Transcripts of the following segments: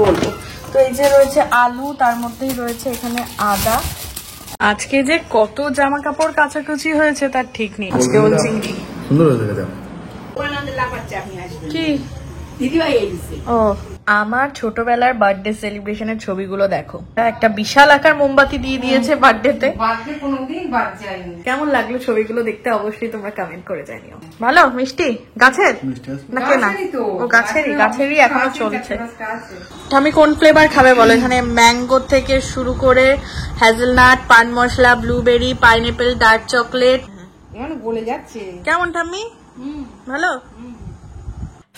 বলবো। তো এই যে রয়েছে আলু, তার মধ্যেই রয়েছে এখানে আদা। আজকে যে কত জামা কাপড় কাচাকুচি হয়েছে তার ঠিক নেই। আজকে ওল চিংড়ি সুন্দর হয়েছে। কি ও আমার ছোটবেলার বার্থডে সেলিব্রেশনের ছবিগুলো দেখো, একটা বিশাল আকার মোমবাতি দিয়ে দিয়েছে বার্থডেতে। কেমন লাগলো ছবিগুলো দেখতে অবশ্যই তোমরা কমেন্ট করে জানিও। ভালো মিষ্টি গাছের না কেনা? ও গাছেরই এখনো চলছে। আমি কোন ফ্লেভার খাবে বলো? এখানে ম্যাঙ্গো থেকে শুরু করে হ্যাজেলনাট, পান মশলা, ব্লুবেরি, পাইনঅ্যাপেল, ডার্ক চকলেট। গলে যাচ্ছে। কেমন ঠাম্মি? ভালো।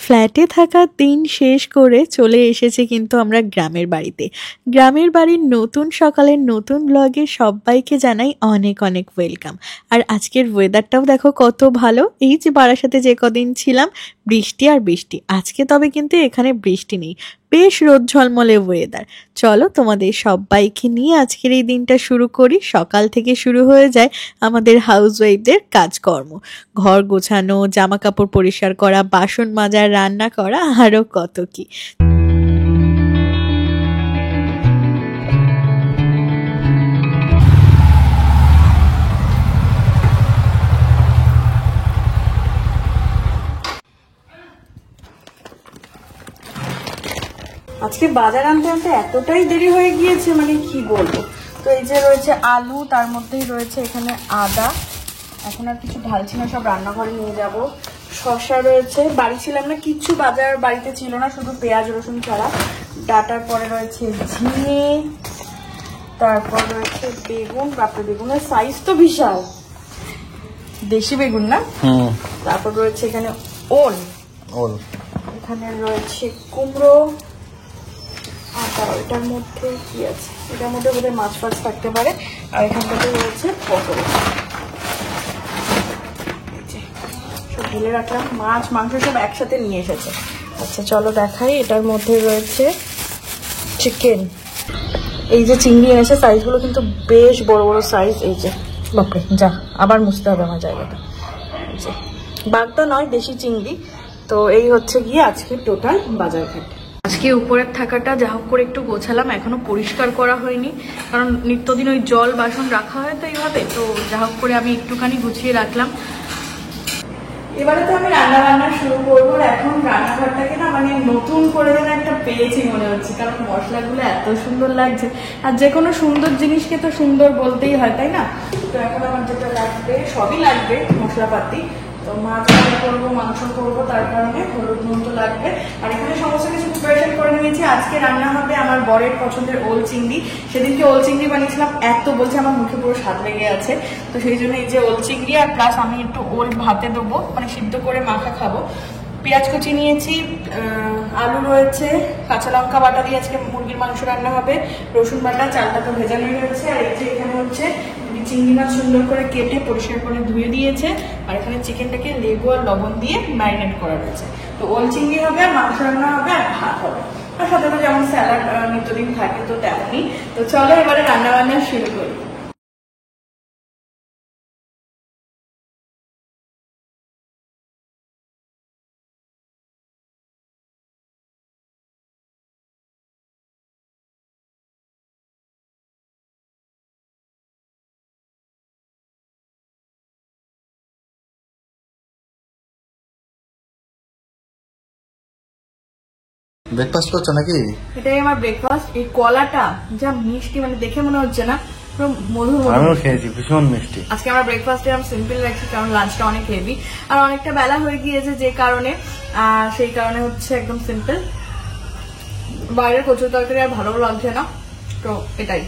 ফ্ল্যাটে থাকার দিন শেষ করে চলে এসেছে কিন্তু আমরা গ্রামের বাড়িতে। গ্রামের বাড়ির নতুন সকালের নতুন ব্লগে সবাইকে জানাই অনেক অনেক ওয়েলকাম। আর আজকের ওয়েদারটাও দেখো কত ভালো। এই যে বারাসাতে যে কদিন ছিলাম বৃষ্টি আর বৃষ্টি, আজকে তবে কিন্তু এখানে বৃষ্টি নেই, বেশ রোদ ঝলমলে ওয়েদার। চলো তোমাদের সবাইকে নিয়ে আজকের এই দিনটা শুরু করি। সকাল থেকে শুরু হয়ে যায় আমাদের হাউসওয়াইফদের কাজকর্ম, ঘর গোছানো, জামা কাপড় পরিষ্কার করা, বাসন মাজা, রান্না করা, আরও কত কি। আজকে বাজার আনতে আনতে এতটাই দেরি হয়ে গিয়েছে, মানে কি বলবো। তো এই যে রয়েছে আলু, তার মধ্যেই রয়েছে এখানে আদা। এখন আর কিছু ঢালছি না, সব রান্নাঘরে নিয়ে যাব। শসা রয়েছে, বাড়ি ছিলাম না, কিচ্ছু বাজার বাড়িতে ছিল না, শুধু পেঁয়াজ রসুন ছাড়া। ডাটার পরে রয়েছে ঝিঙে, তারপর রয়েছে বেগুন। বাপরে বেগুনের সাইজ তো বিশাল, দেশি বেগুন না। তারপর রয়েছে এখানে ওল, এখানে রয়েছে কুমড়ো। আর এটার মধ্যে কি আছে? এটার মধ্যে বোধহয় মাছ ফাছ থাকতে পারে। আর এখানটাতে রয়েছে পটল। সব ঢেলে রাখলাম, মাছ মাংস সব একসাথে নিয়ে এসেছে। আচ্ছা চলো দেখাই। এটার মধ্যে রয়েছে চিকেন। এই যে চিংড়ি এনেছে, সাইজগুলো কিন্তু বেশ বড় বড় সাইজ। এই যে বাপরে, যা আবার মুছতে হবে আমার জায়গাটা। এই যে বাগদা নয়, দেশি চিংড়ি। তো এই হচ্ছে গিয়ে আজকে টোটাল বাজার ঘাট। আজকে উপরের থাকাটা যা হোক করে একটু গোছালাম, এখনো পরিষ্কার করা হয়নি, কারণ নিত্যদিন ওই জল বাসন রাখা হয় তো এইভাবে। তো যা হোক করে আমি একটুখানি গুছিয়ে রাখলাম। এবারে তো আমি রান্না শুরু করবো। এখন রান্নাঘরটাকে না মানে নতুন করে যেন একটা পেয়েছি মনে হচ্ছে, কারণ মশলাগুলো এত সুন্দর লাগছে। আর যে কোনো সুন্দর জিনিসকে তো সুন্দর বলতেই হয়, তাই না? তো এখন আমার যেটা লাগবে, সবই লাগবে মশলাপাতি। তো মাছ রান্না করবো, মাংস করবো, তার কারণে হলুদ নুন তো লাগবে। আর এখানে সমস্ত কিছু প্রিপারেশন করে নিয়েছি। আজকে রান্না হবে আমার বরের পছন্দের ওল চিংড়ি। সেদিনকে ওল চিংড়ি বানিয়েছিলাম, এত বলছে আমার মুখে পুরো স্বাদ লেগে আছে। তো সেই জন্য এই যে ওল চিংড়ি, আর প্লাস আমি একটু ওল ভাতে দেবো, মানে সিদ্ধ করে মাখা খাবো। পেঁয়াজ কুচি নিয়েছি, আলু রয়েছে, কাঁচা লঙ্কা বাটা দিয়ে আজকে মুরগির মাংস রান্না হবে, রসুন বাটা, চালটা তো ভেজানোই রয়েছে। আর এই যে এখানে হচ্ছে চিংড়ি মাছ সুন্দর করে কেটে পরিষ্কার করে ধুয়ে দিয়েছে। আর এখানে চিকেনটাকে লেবু আর লবণ দিয়ে ম্যারিনেট করা রয়েছে। তো ওল চিংড়ি হবে, আর মাংস রান্না হবে, আর ভাত হবে। আর সাথে তো যেমন স্যালাড নিত্যদিন থাকে, তো তেমনই। তো চলো এবারে রান্না বান্না শুরু করি। ব্রেকফাস্ট করছো নাকি? এটাই আমার ব্রেকফাস্ট। এই কলাটা যা মিষ্টি, মানে দেখে মনে হচ্ছে না, পুরো মধুর। আমিও খেয়েছি, ভীষণ মিষ্টি। আজকে আমার ব্রেকফাস্টে আমি সিম্পল রাখছি, কারণ লাঞ্চটা অনেক হেভি আর অনেকটা বেলা হয়ে গিয়েছে, যে কারণে সেই কারণে হচ্ছে একদম সিম্পল। বাইরের কচুর তরকারি আর ভালো লাগছে না, তো এটাই।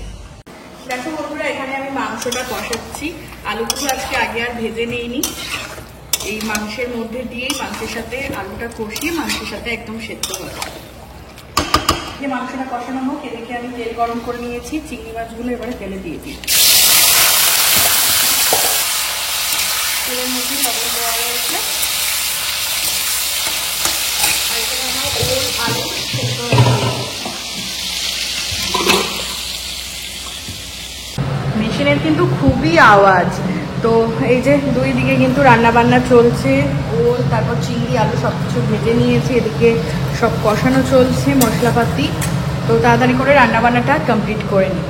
দেখো বন্ধুরা, এখানে আমি মাংসটা কষাচ্ছি। আলুগুলো আজকে আগে আর ভেজে নিইনি, এই মাংসের মধ্যে দিয়েই মাংসের সাথে আলুটা কষিয়ে মাংসের সাথে একদম সেদ্ধ হবে। যে মাংসটা কষানো হোক, এদিকে আমি তেল গরম করে নিয়েছি। চিংড়ি মাছগুলো এবারে তেলে দিয়ে দিই। তেলের মধ্যে লবণ দেওয়া রয়েছে, আর এখানে আমার ওল আলু সেদ্ধ হয়ে গেছে। মেশিনের কিন্তু খুবই আওয়াজ। তো এই যে দুই দিকে কিন্তু রান্না বান্না চলছে। ওল, তারপর চিংড়ি, আলু সবকিছু ভেজে নিয়েছি, এদিকে সব কষানো চলছে মশলাপাতি। তো তাড়াতাড়ি করে রান্নাবান্নাটা কমপ্লিট করে নিই।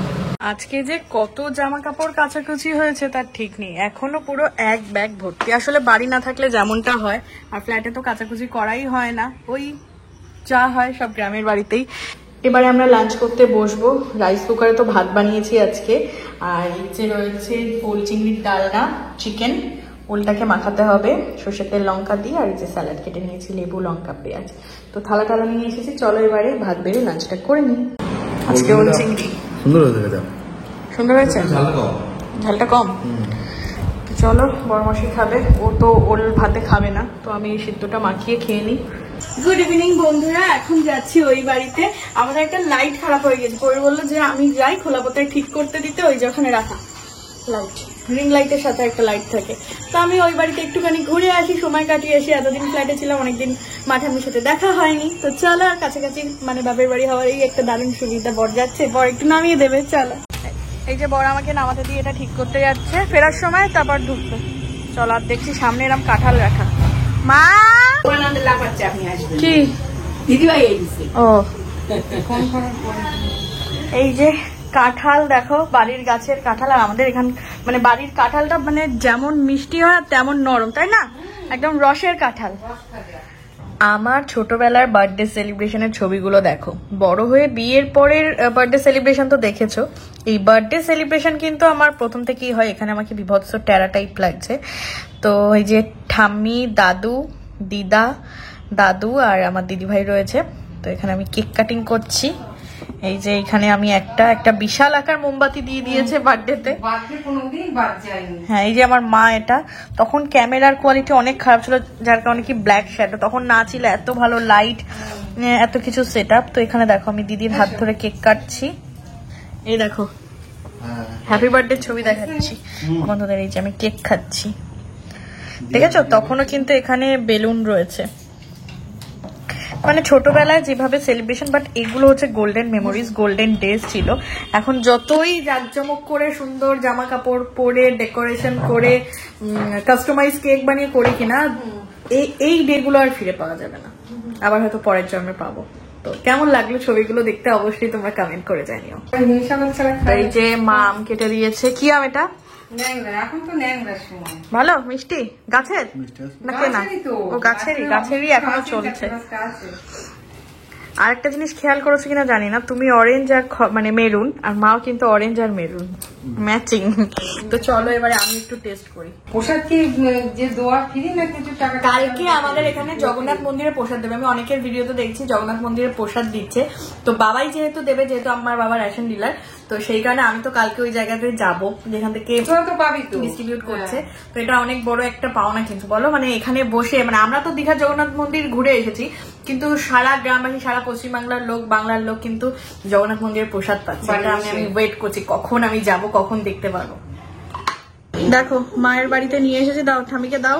আজকে যে কত জামা কাপড় কাচাকুচি হয়েছে তার ঠিক নেই, এখনো পুরো এক ব্যাগ ভর্তি। আসলে বাড়ি না থাকলে যেমনটা হয়, আর ফ্ল্যাটে তো কাচাকুচি করাই হয় না, ওই যা হয় সব গ্রামের বাড়িতেই। এবারে আমরা লাঞ্চ করতে বসবো। রাইস কুকারে তো ভাত বানিয়েছি আজকে, আর নিচে রয়েছে ওল চিংড়ির ডালনা, চিকেন। ওলটাকে মাখাতে হবে সর্ষের তেল লঙ্কা দিয়ে, আর এই যে স্যালাড কেটে নিয়েছি, লেবু লঙ্কা পেঁয়াজ। তো থালা টালা নিয়ে এসেছি, চলো এবারে ভাত বেড়ে লাঞ্চটা করে নিই। আজকে ওল চিংড়ি সুন্দর হয়েছে। সুন্দর হয়েছে, ঝালটা কম। চলো, বড়মাসি খাবে, ও তো ওল ভাতে খাবে না, তো আমি এই সিদ্ধটা মাখিয়ে খেয়ে নিই। গুড ইভিনিং বন্ধুরা, এখন যাচ্ছি ওই বাড়িতে। আমাদের একটা লাইট খারাপ হয়ে গেছে, পরে বললো যে আমি যাই খোলা পথে ঠিক করতে দিতে, ওই যে ওখানে রাখা লাইট, রিং লাইটের সাথে একটা লাইট থাকে। তো আমি ওই বাড়িতে একটুখানি ঘুরে আসি, সময় কাটিয়ে আসি। এতদিন ফ্ল্যাটে ছিলাম, অনেকদিন মাঠামির সাথে দেখা হয়নি। তো চলো, আর কাছাকাছি মানে বাপের বাড়ি হওয়ার এই একটা দারুণ সুবিধা। বর যাচ্ছে, বর একটু নামিয়ে দেবে। চলো, এই যে বর আমাকে নামাতে দিয়ে এটা ঠিক করতে যাচ্ছে, ফেরার সময় তারপর ঢুকবে। চলো, আর দেখছি সামনে এরকম কাঁঠাল রাখা। মা কি দিদিভাই ও এই যে কাঁঠাল দেখো, বাড়ির গাছের কাঁঠাল। আর আমাদের এখান মানে বাড়ির কাঁঠালটা মানে যেমন মিষ্টি হয় তেমন নরম, তাই না? একদম রসের কাঁঠাল। আমার ছোটবেলার বার্থডে সেলিব্রেশনের ছবিগুলো দেখো, বড় হয়ে বিয়ের পরের বার্থডে সেলিব্রেশন তো দেখেছো। এই বার্থডে সেলিব্রেশন কিন্তু আমার প্রথম থেকেই হয়। এখানে আমাকে বিভৎস টেরা টাইপ লাগছে। তো এই যে ঠাম্মি, দাদু, দিদা, দাদু আর আমার দিদিভাই রয়েছে। তো এখানে আমি কেক কাটিং করছি। এই যে এখানে আমি একটা বিশাল আকার মোমবাতি দিয়ে দিয়েছে বার্থডেতে। হ্যাঁ, এই যে আমার মা। এটা তখন ক্যামেরার কোয়ালিটি অনেক খারাপ ছিল, যার কারণে কি ব্ল্যাক শ্যাডো তখন না ছিল, এত ভালো লাইট, এত কিছু সেট আপ। তো এখানে দেখো আমি দিদির হাত ধরে কেক কাটছি। এই দেখো হ্যাপি বার্থডে ছবি দেখাচ্ছি বন্ধুদের। এই যে আমি কেক খাচ্ছি, দেখেছো? তখনও কিন্তু এখানে বেলুন রয়েছে। মানে ছোটবেলায় যেভাবে সেলিব্রেশন, বাট এগুলো হচ্ছে গোল্ডেন মেমোরিজ, গোল্ডেন ডেজ ছিল। এখন যতই জাঁকজমক করে সুন্দর জামা কাপড় পরে ডেকোরেশন করে কাস্টমাইজ কেক বানিয়ে করি কিনা, এই ডেগুলো আর ফিরে পাওয়া যাবে না। আবার হয়তো পরের জন্মে পাবো। তো কেমন লাগলো ছবিগুলো দেখতে অবশ্যই তোমরা কমেন্ট করে জানিও। এই যে মা আম কেটে দিয়েছে। কি আম এটা? ভালো মিষ্টি, গাছের না কেনা? ও গাছেরই এখনো চলছে। আরেকটা জিনিস খেয়াল করেছো কিনা জানি না, তুমি অরেঞ্জ আর মানে মেরুন, আর মাও কিন্তু অরেঞ্জ আর মেরুন ম্যাচিং। তো চলো এবারে আমি একটু টেস্ট করি। প্রসাদ কি যে দোয়া ফ্রি না কিছু টাকা? কালকে আমাদের এখানে জগন্নাথ মন্দিরে প্রসাদ দেবে। আমি অনেকের ভিডিওতে দেখছি জগন্নাথ মন্দিরে প্রসাদ দিচ্ছে। তো বাবাই যেহেতু দেবে, যেহেতু আমার বাবা রেশন ডিলার, তো সেই কারণে আমি তো কালকে ওই জায়গাতে যাবো যেখান থেকে ডিস্ট্রিবিউট করছে। তো এটা অনেক বড় একটা পাওনা কিন্তু, বলো। মানে এখানে বসে, মানে আমরা তো দীঘা জগন্নাথ মন্দির ঘুরে এসেছি, কিন্তু সারা গ্রামবাসী, সারা পশ্চিমবাংলার লোক, বাংলার লোক কিন্তু জগন্নাথ মন্দিরের প্রসাদ পাচ্ছে। আমি ওয়েট করছি কখন আমি যাব, কখন দেখতে পারবো। দেখো মায়ের বাড়িতে নিয়ে এসেছি। দাও ঠামিকে দাও।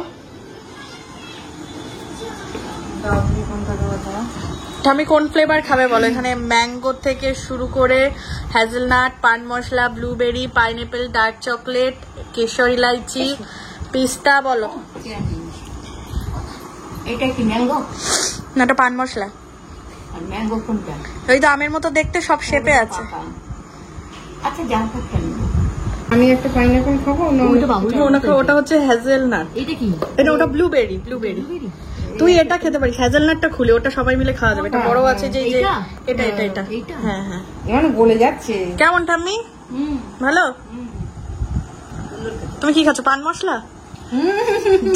ঠামি কোন ফ্লেভার খাবে বলো? এখানে ম্যাঙ্গো থেকে শুরু করে হ্যাজেলনাট, পান মশলা, ব্লুবেরি, পাইনঅ্যাপেল, ডার্ক চকলেট, কেশর ইলাইচি, পিস্তা। বলো এটা কি ম্যাঙ্গো না এটা পান মশলা? আর ম্যাঙ্গো কোনটা? ওই তো আমের মতো দেখতে, সব শেপে আছে। আচ্ছা জানতে কেন আমি একটা পাইনঅ্যাপল খাবো না? ওটা হচ্ছে হ্যাজেলনাট। এটা কি? এটা ওটা ব্লুবেরি। তুই এটা খেতে পারিস, হ্যাজেলনাটটা খুলে, ওটা সবাই মিলে খাওয়া যাবে। এটা বড় আছে যে এটা। হ্যাঁ হ্যাঁ, মানে বলে যাচ্ছে। কেমন ঠাম্মি? ভালো। তুমি কি খাচ্ছ? পান মশলা?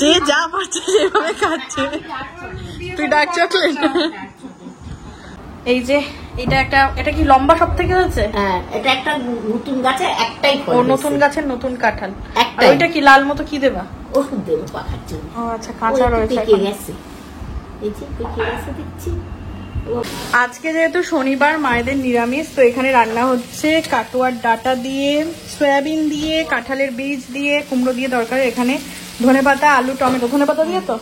যে যা পাচ্ছে সেভাবে খাচ্ছে। তুই ডার্ক চকলেট। এই যে এটা কি লম্বা সব থেকে হয়েছে? হ্যাঁ, এটা একটা নতুন গাছে একটাই ফল। ও নতুন গাছের নতুন কাঁঠাল। একটাই। ওইটা কি লাল মতো কি দেবা? ওষুধ দেবো পাখার জন্য। ও আচ্ছা, কাঁচা রয়েছে। এই যে পেকে গেছে দেখছি। আজকে যেহেতু শনিবার, মায়েদের নিরামিষ, তো এখানে রান্না হচ্ছে কাটোয়ার ডাটা দিয়ে, সয়াবিন দিয়ে, কাঁঠালের বীজ দিয়ে, কুমড়ো দিয়ে তরকারি। এখানে ধনেপাতা, আলু, টমেটো। ধনেপাতা দিয়ে তো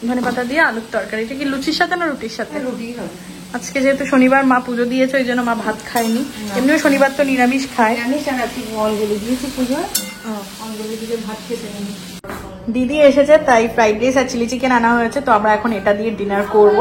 ধনেপাতা দিয়ে আলুর তরকারি। এটা কি লুচির সাথে না রুটির সাথে? আজকে যেহেতু শনিবার, মা পুজো দিয়েছে, ওই জন্য মা ভাত খায়নি। এমনিও শনিবার তো নিরামিষ খায়। অঞ্জলি দিয়েছি পুজো, অঞ্জলি দিয়ে ভাত খেতে নেই। দিদি এসেছে তাই ফ্রাইড রাইস আর চিলি চিকেন আনা হয়েছে। তো আমরা এখন এটা দিয়ে ডিনার করব।